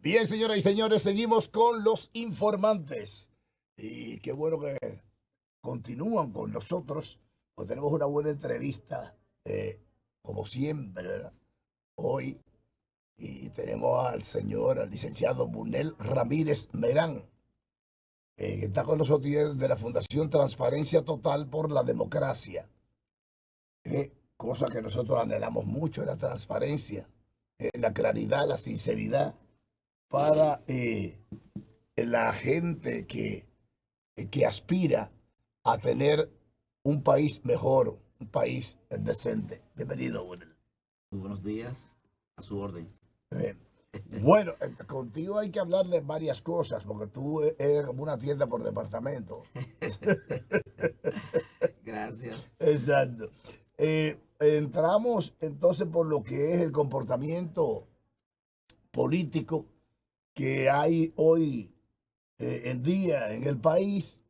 Bien, señoras y señores, seguimos con los informantes. Y qué bueno que continúan con nosotros, pues tenemos una buena entrevista, como siempre, ¿verdad? Hoy, y tenemos al licenciado Bunel Ramírez Merán, que está con nosotros y es de la Fundación Transparencia Total por la Democracia. Cosa que nosotros anhelamos mucho, la transparencia, la claridad, la sinceridad para la gente que aspira a tener un país mejor, un país decente. Bienvenido, Willy. Muy buenos días, a su orden. Eh, bueno, contigo hay que hablar de varias cosas, porque tú eres como una tienda por departamento. Gracias. Exacto. Entramos entonces por lo que es el comportamiento político que hay hoy en día en el país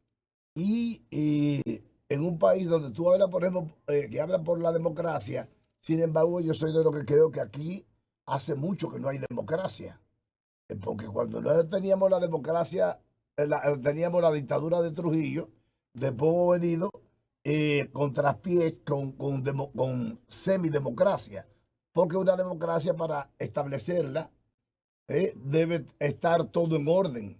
y en un país donde tú hablas, por ejemplo, que hablan por la democracia. Sin embargo, yo soy de lo que creo que aquí hace mucho que no hay democracia. Porque cuando no teníamos la democracia, teníamos la dictadura de Trujillo, después hemos venido con traspiés, con semidemocracia. Porque una democracia, para establecerla, debe estar todo en orden,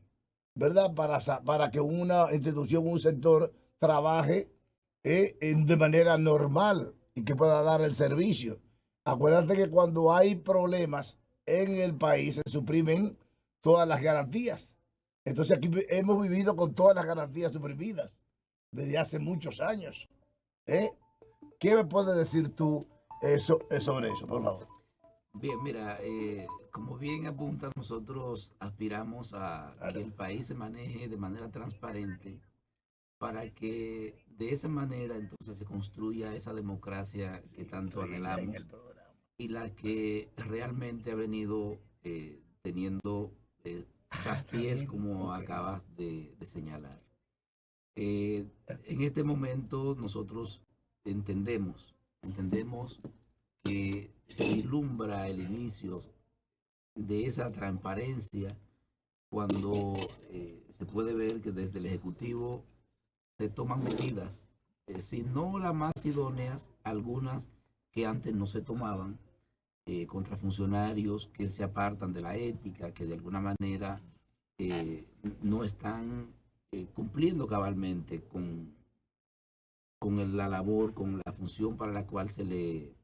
¿verdad? Para que una institución, un sector trabaje de manera normal y que pueda dar el servicio. Acuérdate que cuando hay problemas en el país se suprimen todas las garantías. Entonces aquí hemos vivido con todas las garantías suprimidas desde hace muchos años. ¿eh? ¿Qué me puedes decir tú sobre eso, por favor? Bien, mira, como bien apunta, nosotros aspiramos a que el país se maneje de manera transparente para que de esa manera entonces se construya esa democracia que tanto anhelamos y la que realmente ha venido teniendo traspiés como acabas de señalar. En este momento nosotros entendemos que se vislumbra el inicio de esa transparencia cuando se puede ver que desde el Ejecutivo se toman medidas, si no las más idóneas, algunas que antes no se tomaban, contra funcionarios que se apartan de la ética, que de alguna manera eh, no están cumpliendo cabalmente con la labor, con la función para la cual se le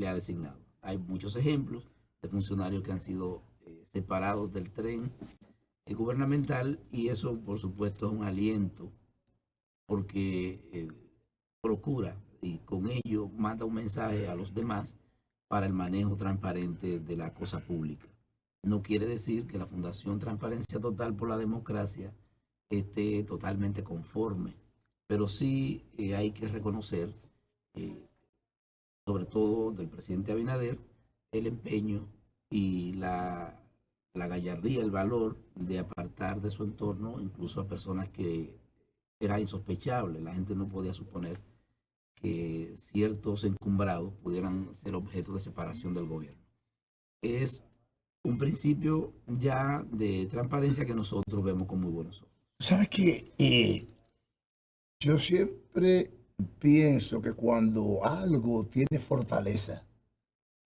ha designado. Hay muchos ejemplos de funcionarios que han sido separados del tren gubernamental y eso por supuesto es un aliento porque procura y con ello manda un mensaje a los demás para el manejo transparente de la cosa pública. No quiere decir que la Fundación Transparencia Total por la Democracia esté totalmente conforme, pero sí hay que reconocer, eh, sobre todo del presidente Abinader, el empeño y la gallardía, el valor de apartar de su entorno incluso a personas que era insospechable. La gente no podía suponer que ciertos encumbrados pudieran ser objeto de separación del gobierno. Es un principio ya de transparencia que nosotros vemos con muy buenos ojos. ¿Sabes qué? Yo siempre pienso que cuando algo tiene fortaleza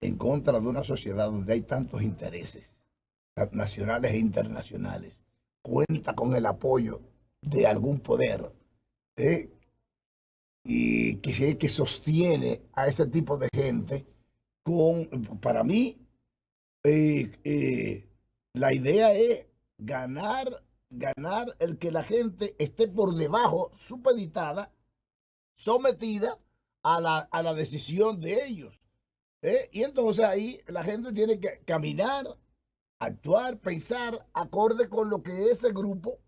en contra de una sociedad donde hay tantos intereses nacionales e internacionales, cuenta con el apoyo de algún poder ¿eh? Y que sostiene a ese tipo de gente para mí, la idea es ganar el que la gente esté por debajo, supeditada, sometida a la decisión de ellos. Y entonces ahí la gente tiene que caminar, actuar, pensar acorde con lo que ese grupo,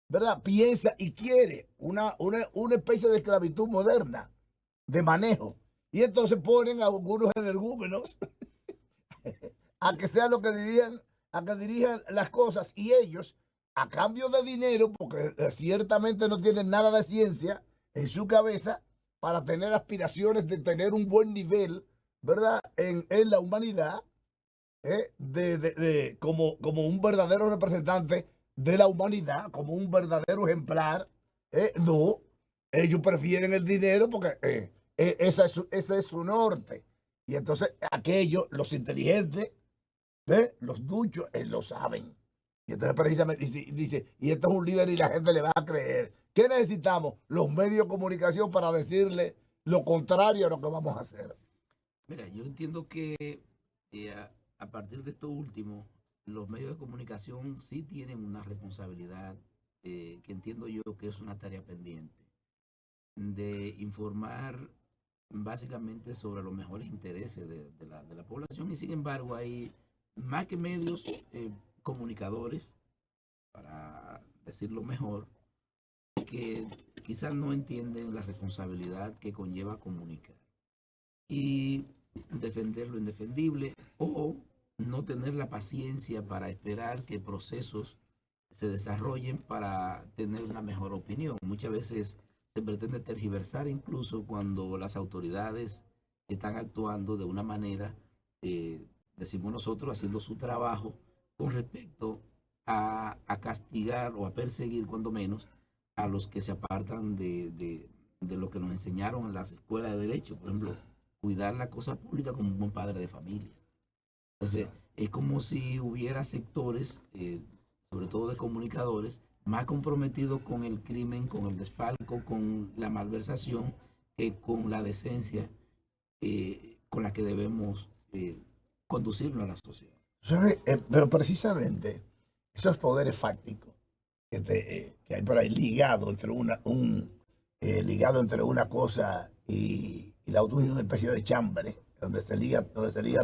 ¿verdad?, piensa y quiere, una especie de esclavitud moderna de manejo. Y entonces ponen a algunos energúmenos a que sean lo que dirían, a que dirijan las cosas y ellos, a cambio de dinero, porque ciertamente no tienen nada de ciencia en su cabeza para tener aspiraciones de tener un buen nivel, ¿verdad?, en la humanidad, como un verdadero representante de la humanidad, como un verdadero ejemplar. No, ellos prefieren el dinero porque ese es su norte. Y entonces aquellos, los inteligentes, los duchos, lo saben. Y entonces precisamente dice, y esto es un líder y la gente le va a creer. ¿Qué necesitamos? Los medios de comunicación para decirle lo contrario a lo que vamos a hacer. Mira, yo entiendo que a partir de esto último, los medios de comunicación sí tienen una responsabilidad que entiendo yo que es una tarea pendiente de informar básicamente sobre los mejores intereses de la población y sin embargo hay más que medios comunicadores, para decirlo mejor, que quizás no entienden la responsabilidad que conlleva comunicar y defender lo indefendible o no tener la paciencia para esperar que procesos se desarrollen para tener una mejor opinión. Muchas veces se pretende tergiversar incluso cuando las autoridades están actuando de una manera, decimos nosotros, haciendo su trabajo con respecto a castigar o a perseguir cuando menos a los que se apartan de lo que nos enseñaron en las escuelas de derecho. Por ejemplo, cuidar la cosa pública como un buen padre de familia. Entonces, es como si hubiera sectores, sobre todo de comunicadores, más comprometidos con el crimen, con el desfalco, con la malversación, que con la decencia con la que debemos conducirnos a la sociedad. ¿Sabe? Pero precisamente esos poderes fácticos que hay por ahí ligado entre una cosa y la otra, una especie de chambre donde se liga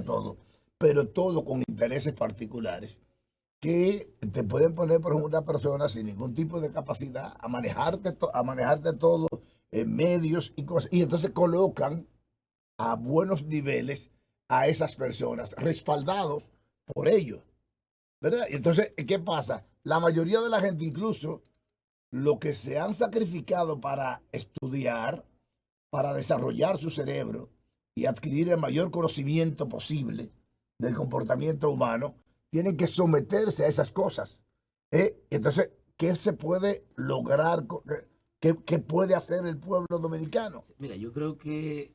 todo, pero todo con intereses particulares que te pueden poner, por ejemplo, una persona sin ningún tipo de capacidad a manejarte todo en medios y cosas, y entonces colocan a buenos niveles a esas personas, respaldados por ellos, ¿verdad? Y entonces, ¿qué pasa? La mayoría de la gente, incluso lo que se han sacrificado para estudiar, para desarrollar su cerebro y adquirir el mayor conocimiento posible del comportamiento humano, tienen que someterse a esas cosas. Entonces, ¿qué se puede lograr? ¿Qué puede hacer el pueblo dominicano? Mira, yo creo que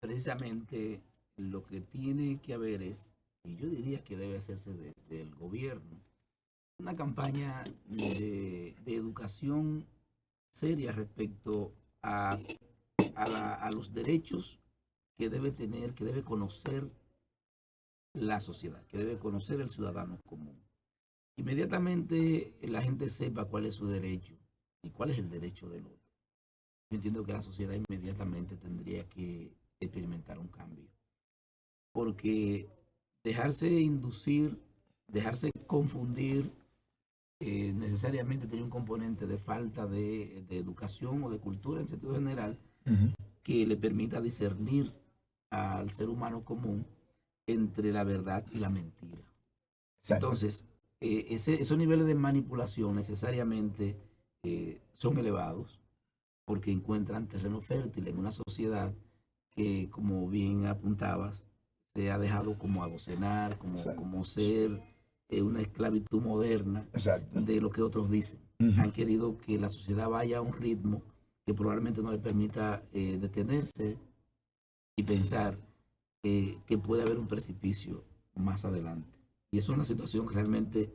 precisamente lo que tiene que haber es, y yo diría que debe hacerse desde el gobierno, una campaña de educación seria respecto a los derechos que debe tener, que debe conocer la sociedad, que debe conocer el ciudadano común. Inmediatamente la gente sepa cuál es su derecho y cuál es el derecho del otro. Yo entiendo que la sociedad inmediatamente tendría que experimentar un cambio, porque dejarse inducir, dejarse confundir, necesariamente tiene un componente de falta de educación o de cultura en sentido general Ujú. que le permita discernir al ser humano común entre la verdad y la mentira. Exacto. Entonces, esos niveles de manipulación necesariamente son elevados porque encuentran terreno fértil en una sociedad que, como bien apuntabas, se ha dejado como adocenar, Exacto. como ser una esclavitud moderna Exacto. de lo que otros dicen. Ujú. Han querido que la sociedad vaya a un ritmo que probablemente no le permita detenerse y pensar que puede haber un precipicio más adelante. Y es una situación que realmente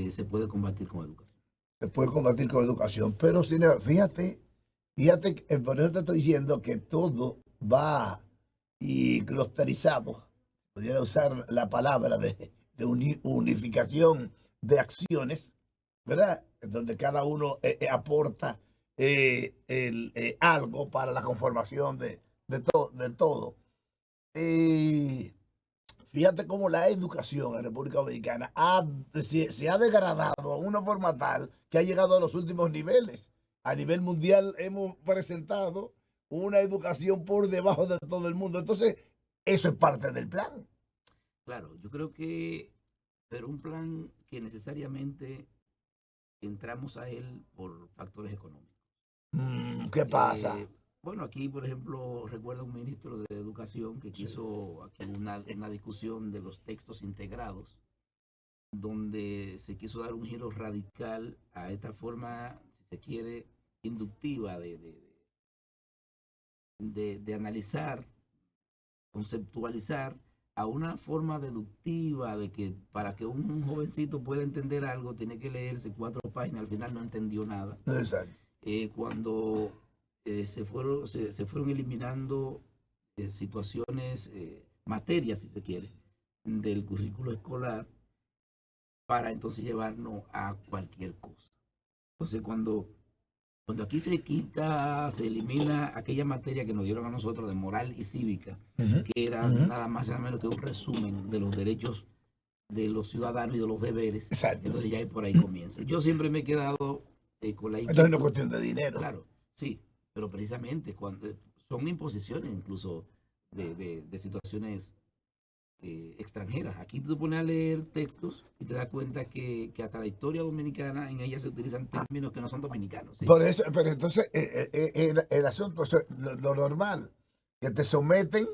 se puede combatir con educación. Se puede combatir con educación, pero fíjate, por eso te estoy diciendo que todo va y clusterizado, pudiera usar la palabra de unificación de acciones, ¿verdad? Donde cada uno aporta algo para la conformación del todo. Y fíjate cómo la educación en República Dominicana se ha degradado a una forma tal que ha llegado a los últimos niveles. A nivel mundial hemos presentado una educación por debajo de todo el mundo. Entonces, eso es parte del plan. Claro, yo creo que, pero un plan que necesariamente entramos a él por factores económicos. ¿Qué Eh, pasa? Bueno, aquí, por ejemplo, recuerdo un ministro de Educación que quiso aquí una discusión de los textos integrados, donde se quiso dar un giro radical a esta forma, si se quiere, inductiva de analizar, conceptualizar a una forma deductiva de que para que un jovencito pueda entender algo tiene que leerse 4 páginas, al final no entendió nada. Exacto. Cuando se fueron eliminando situaciones, materias, si se quiere, del currículo escolar para entonces llevarnos a cualquier cosa. Entonces, cuando aquí se quita, se elimina aquella materia que nos dieron a nosotros de moral y cívica, que era nada más y nada menos que un resumen de los derechos de los ciudadanos y de los deberes, Exacto. entonces ya por ahí comienza. Yo siempre me he quedado con la Entonces no es cuestión de dinero. Claro, sí, pero precisamente cuando son imposiciones incluso de situaciones extranjeras. Aquí tú te pones a leer textos y te das cuenta que hasta la historia dominicana en ella se utilizan términos que no son dominicanos. ¿Sí? Por eso, pero entonces el asunto es lo normal, que te someten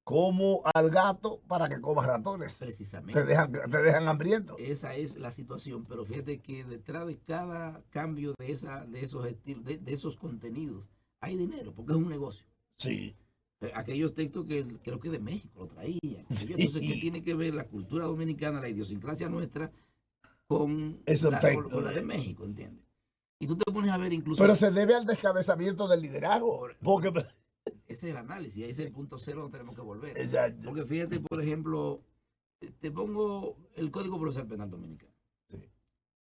como al gato para que comas ratones. Precisamente. Te dejan hambriento. Esa es la situación, pero fíjate que detrás de cada cambio de esos estilos, de esos contenidos, hay dinero, porque es un negocio. Sí. Aquellos textos que creo que de México lo traían. Sí. Entonces, ¿qué tiene que ver la cultura dominicana, la idiosincrasia nuestra con con la de México, ¿entiendes? Y tú te pones a ver incluso... Pero se debe al descabezamiento del liderazgo. Porque... Ese es el análisis, ese es el punto cero donde tenemos que volver. Exacto. Porque fíjate, por ejemplo, te pongo el Código Procesal Penal Dominicano. Sí.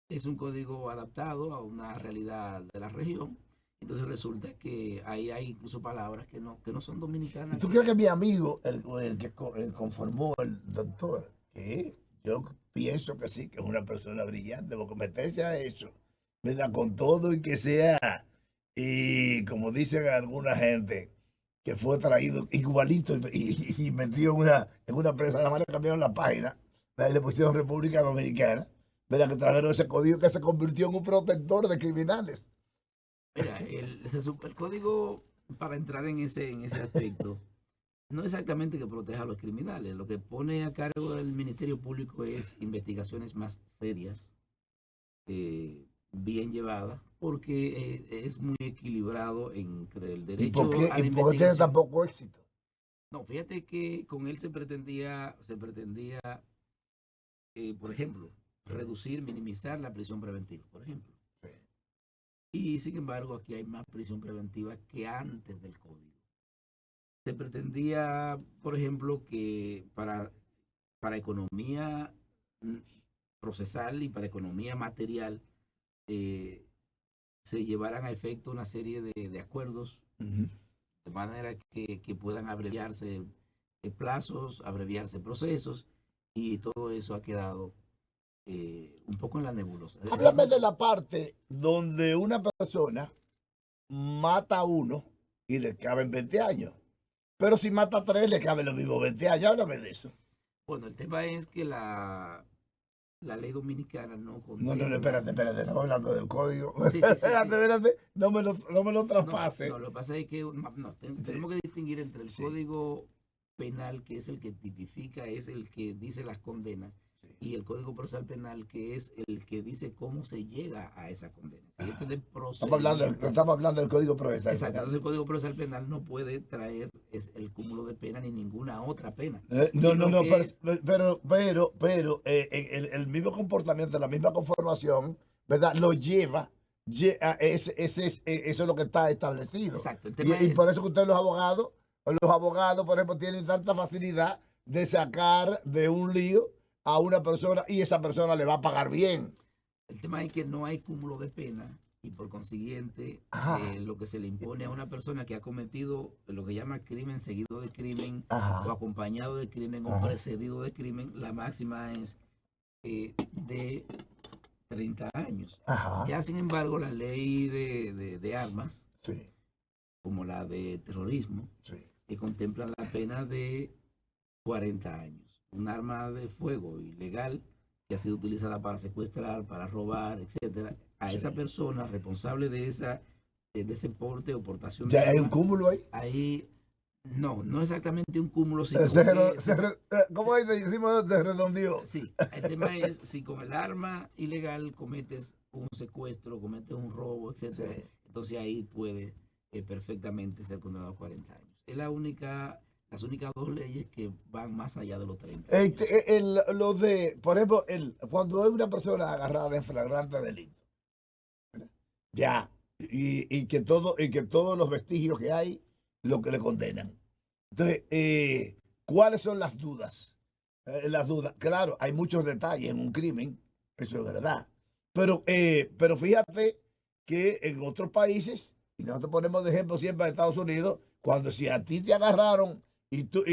Es un código adaptado a una realidad de la región. Entonces resulta que ahí hay incluso palabras que no son dominicanas. ¿Tú crees que mi amigo, el que conformó el doctor, que yo pienso que sí, que es una persona brillante, porque meterse a eso, ¿verdad? Con todo y que sea, y como dicen alguna gente, que fue traído igualito y metido en una presa, nada más le cambiaron la página, y le pusieron República Dominicana, ¿verdad? Que trajeron ese código que se convirtió en un protector de criminales. Mira, el código, para entrar en ese aspecto, no exactamente que proteja a los criminales. Lo que pone a cargo del Ministerio Público es investigaciones más serias, bien llevadas, porque es muy equilibrado entre el derecho a la ¿Y por qué tiene tan poco éxito? No, fíjate que con él se pretendía por ejemplo, reducir, minimizar la prisión preventiva, por ejemplo. Y sin embargo, aquí hay más prisión preventiva que antes del código. Se pretendía, por ejemplo, que para economía procesal y para economía material se llevaran a efecto una serie de acuerdos, de manera que puedan abreviarse plazos, abreviarse procesos, y todo eso ha quedado un poco en la nebulosa. Háblame de la parte donde una persona mata a uno y le caben 20 años. Pero si mata a 3, le caben los mismos 20 años. Háblame de eso. Bueno, el tema es que la ley dominicana no contempla... No, espérate, estamos hablando del código. Sí. Espérate, no me lo traspase. No, lo que pasa es que tenemos que distinguir entre el código penal, que es el que tipifica, es el que dice las condenas, y el Código Procesal Penal, que es el que dice cómo se llega a esa condena. Estamos hablando del Código Procesal Penal. Entonces el Código Procesal Penal no puede traer el cúmulo de pena ni ninguna otra pena. Pero el mismo comportamiento, la misma conformación, ¿verdad? Lo lleva. Eso es lo que está establecido. Exacto. Y por eso que ustedes los abogados, por ejemplo, tienen tanta facilidad de sacar de un lío a una persona y esa persona le va a pagar bien. El tema es que no hay cúmulo de pena y por consiguiente lo que se le impone a una persona que ha cometido lo que llama crimen seguido de crimen o acompañado de crimen o precedido de crimen, la máxima es de 30 años. Ya sin embargo la ley de armas, como la de terrorismo, que contemplan la pena de 40 años. Un arma de fuego ilegal que ha sido utilizada para secuestrar, para robar, etcétera, a esa persona responsable de esa de ese porte o portación de Ya hay un armas, cúmulo ahí. ahí no exactamente un cúmulo, sino ¿Cómo ahí decimos? Se redondeó. sí, el tema es si con el arma ilegal cometes un secuestro, cometes un robo, etcétera, Sí. entonces ahí puede perfectamente ser condenado a 40 años. Es las únicas dos leyes que van más allá de los 30 años. Por ejemplo, cuando hay una persona agarrada en flagrante delito, ya, y que todos los vestigios que hay, lo que le condenan. Entonces, ¿cuáles son las dudas? Las dudas, claro, hay muchos detalles en un crimen, eso es verdad. Pero fíjate que en otros países, y nosotros ponemos de ejemplo siempre a Estados Unidos, cuando si a ti te agarraron y tú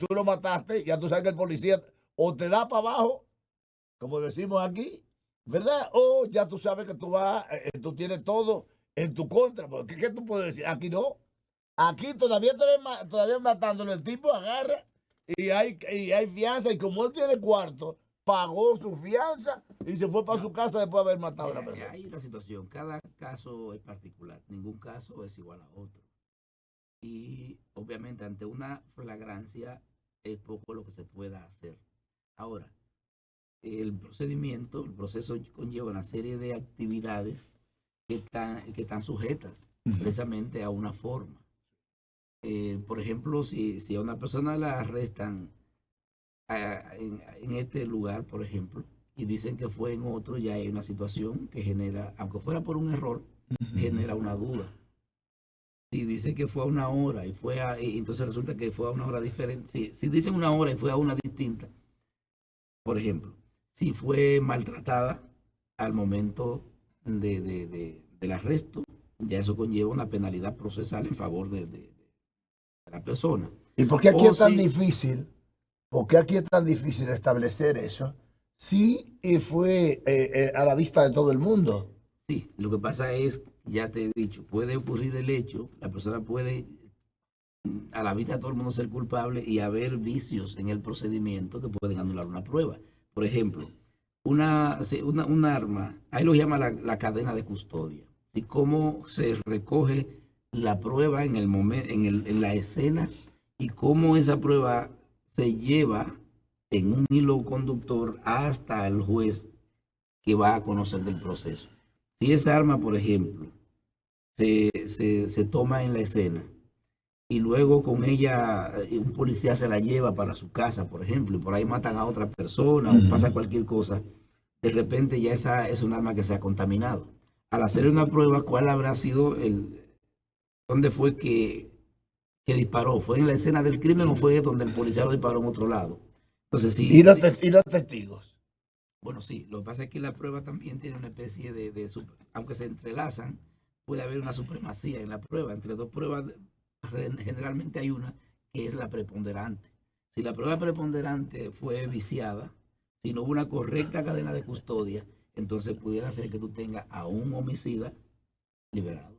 lo mataste, ya tú sabes que el policía o te da para abajo, como decimos aquí, ¿verdad? O ya tú sabes que tú tienes todo en tu contra. Porque, ¿qué tú puedes decir? Aquí no. Aquí todavía matándolo, el tipo agarra y hay fianza. Y como él tiene cuarto, pagó su fianza y se fue para No, su casa después de haber matado a una mira, persona. hay una situación, cada caso es particular, ningún caso es igual a otro. Y obviamente ante una flagrancia es poco lo que se pueda hacer. Ahora, el proceso conlleva una serie de actividades que están sujetas precisamente a una forma. Por ejemplo, si a una persona la arrestan en este lugar, por ejemplo, y dicen que fue en otro, ya hay una situación que genera, aunque fuera por un error, genera una duda. Si dice que fue a una hora y entonces resulta que fue a una hora diferente, si dicen una hora y fue a una distinta, por ejemplo, si fue maltratada al momento del arresto, ya eso conlleva una penalidad procesal en favor de la persona. ¿Y por qué aquí O es tan si, difícil? ¿Por qué aquí es tan difícil establecer eso? Sí, fue a la vista de todo el mundo. sí, lo que pasa es, ya te he dicho, puede ocurrir el hecho, la persona puede a la vista de todo el mundo ser culpable y haber vicios en el procedimiento que pueden anular una prueba. Por ejemplo, un arma, ahí lo llama la cadena de custodia. Y cómo se recoge la prueba en el momento, en la escena y cómo esa prueba se lleva en un hilo conductor hasta el juez que va a conocer del proceso. Si esa arma, por ejemplo, se toma en la escena y luego con ella un policía se la lleva para su casa, por ejemplo, y por ahí matan a otra persona o pasa cualquier cosa, de repente ya esa es un arma que se ha contaminado. Al hacer una prueba, ¿cuál habrá sido dónde fue que disparó? ¿Fue en la escena del crimen o fue donde el policía lo disparó en otro lado? Entonces, Y los testigos. bueno, sí, lo que pasa es que la prueba también tiene una especie aunque se entrelazan, puede haber una supremacía en la prueba. Entre dos pruebas, generalmente hay una que es la preponderante. Si la prueba preponderante fue viciada, si no hubo una correcta cadena de custodia, entonces pudiera ser que tú tengas a un homicida liberado.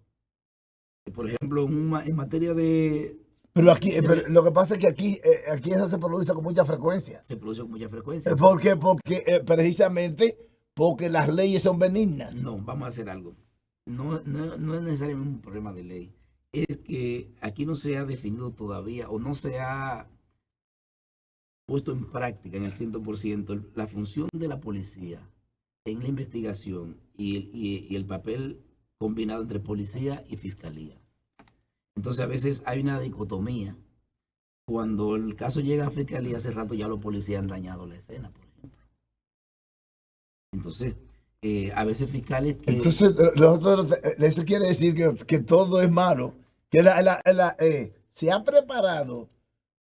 Por ejemplo, en materia Pero lo que pasa es que aquí eso se produce con mucha frecuencia. se produce con mucha frecuencia. ¿Por qué? Porque precisamente porque las leyes son benignas. No, vamos a hacer algo. No es necesariamente un problema de ley. Es que aquí no se ha definido todavía o no se ha puesto en práctica en el 100% la función de la policía en la investigación y el papel combinado entre policía y fiscalía. Entonces a veces hay una dicotomía. Cuando el caso llega a fiscalía, hace rato ya los policías han dañado la escena, por ejemplo. Entonces, a veces fiscales Entonces, eso quiere decir que todo es malo. Que se ha preparado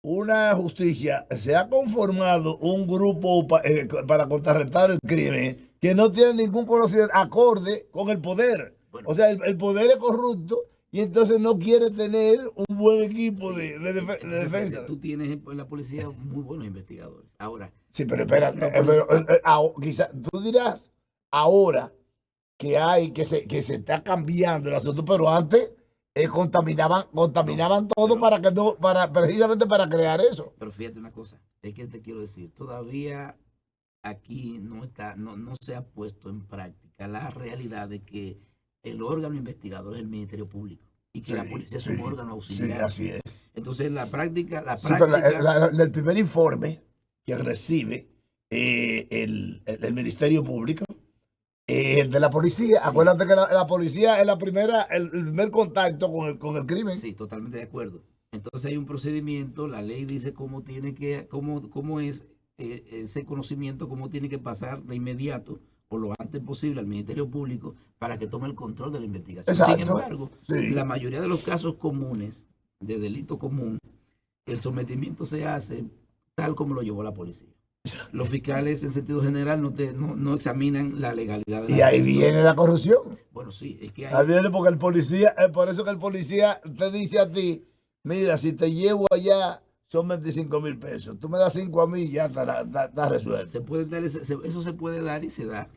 una justicia, se ha conformado un grupo para contrarrestar el crimen que no tiene ningún conocimiento acorde con el poder. bueno, O sea, el poder es corrupto y entonces no quiere tener un buen equipo sí, de entonces fíjate, defensa. tú tienes en la policía muy buenos investigadores. Ahora, Sí, pero espera, los policías, quizá tú dirás ahora que se está cambiando el asunto, pero antes no, contaminaban todo pero precisamente para crear eso. Pero fíjate una cosa, es que te quiero decir, todavía aquí no se ha puesto en práctica la realidad de que el órgano investigador es el Ministerio Público y que Sí, la policía es sí, un órgano sí, auxiliar. así es. Entonces, la práctica, Sí, pero el primer informe que recibe el Ministerio Público el de la policía. Sí. Acuérdate que la policía es el primer contacto con el crimen. Sí, totalmente de acuerdo. Entonces hay un procedimiento, la ley dice cómo es ese conocimiento, cómo tiene que pasar de inmediato o lo antes posible al Ministerio Público para que tome el control de la investigación. Exacto. Sin embargo, Sí. la mayoría de los casos comunes de delito común, el sometimiento se hace tal como lo llevó la policía. Los fiscales en sentido general no examinan la legalidad de la Y ahí arresto. viene la corrupción. Bueno, sí, es que Ahí viene porque el policía, por eso que el policía te dice a ti, mira, si te llevo allá son 25,000 pesos. Tú me das 5 a mí y ya está resuelto. se puede dar eso se puede dar y se da,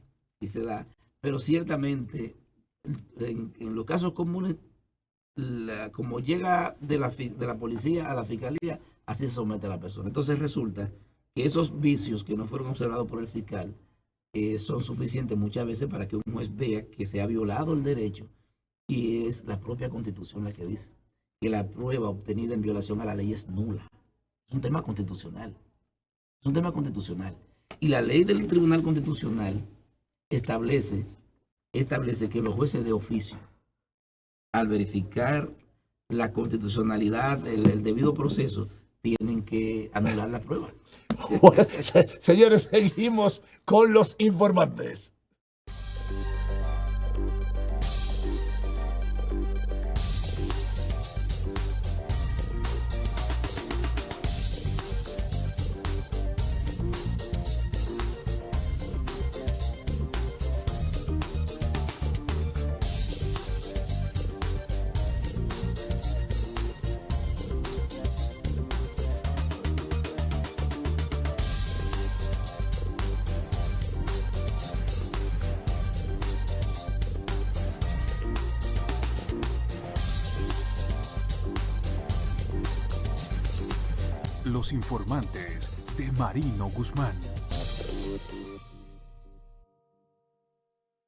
pero ciertamente en los casos comunes, como llega de la policía a la fiscalía, así se somete a la persona. Entonces resulta que esos vicios que no fueron observados por el fiscal son suficientes muchas veces para que un juez vea que se ha violado el derecho, y es la propia Constitución la que dice que la prueba obtenida en violación a la ley es nula. Es un tema constitucional. Es un tema constitucional. Y la ley del Tribunal Constitucional establece que los jueces de oficio, al verificar la constitucionalidad, el debido proceso, tienen que anular la prueba. Bueno, señores, seguimos con los informantes. Los informantes de Marino Guzmán.